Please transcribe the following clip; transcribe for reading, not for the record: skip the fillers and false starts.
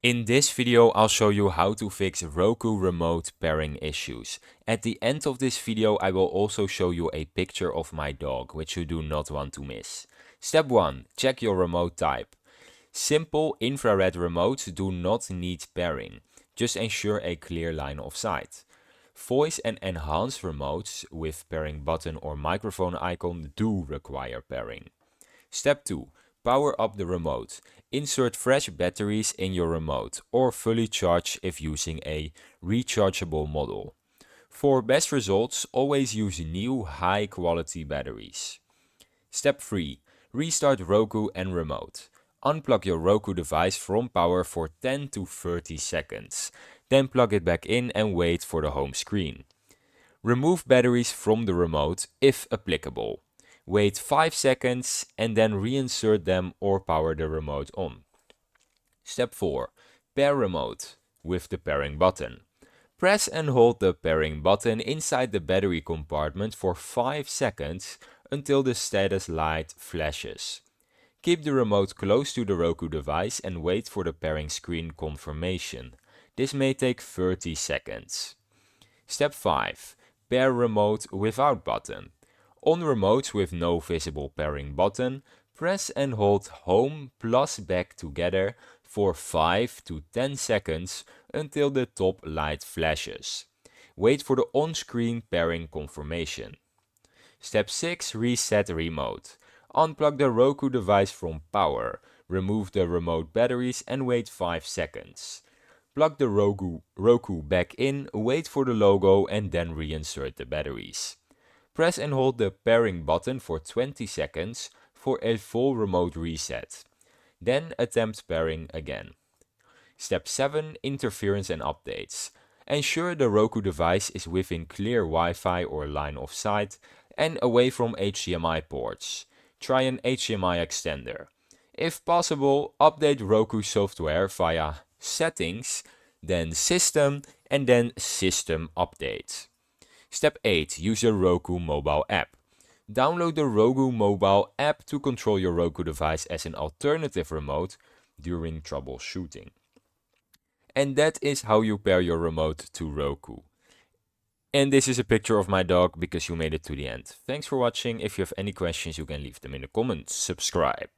In this video, I'll show you how to fix Roku remote pairing issues. At the end of this video, I will also show you a picture of my dog, which you do not want to miss. Step 1. Check your remote type. Simple infrared remotes do not need pairing. Just ensure a clear line of sight. Voice and enhanced remotes with pairing button or microphone icon do require pairing. Step 2. Power up the remote. Insert fresh batteries in your remote or fully charge if using a rechargeable model. For best results, always use new high quality batteries. Step 3. Restart Roku and remote. Unplug your Roku device from power for 10 to 30 seconds. Then plug it back in and wait for the home screen. Remove batteries from the remote if applicable. Wait 5 seconds and then reinsert them or power the remote on. Step 4. Pair remote with the pairing button. Press and hold the pairing button inside the battery compartment for 5 seconds until the status light flashes. Keep the remote close to the Roku device and wait for the pairing screen confirmation. This may take 30 seconds. Step 5. Pair remote without button. On remotes with no visible pairing button, press and hold home plus back together for 5 to 10 seconds until the top light flashes. Wait for the on-screen pairing confirmation. Step 6. Reset remote. Unplug the Roku device from power. Remove the remote batteries and wait 5 seconds. Plug the Roku back in, wait for the logo and then reinsert the batteries. Press and hold the pairing button for 20 seconds for a full remote reset. Then attempt pairing again. Step 7. Interference and updates. Ensure the Roku device is within clear Wi-Fi or line of sight and away from HDMI ports. Try an HDMI extender. If possible, update Roku software via Settings, then System, and then System Update. Step 8. Use the Roku mobile app. Download the Roku mobile app to control your Roku device as an alternative remote during troubleshooting. And that is how you pair your remote to Roku. And this is a picture of my dog because you made it to the end. Thanks for watching. If you have any questions, you can leave them in the comments. Subscribe.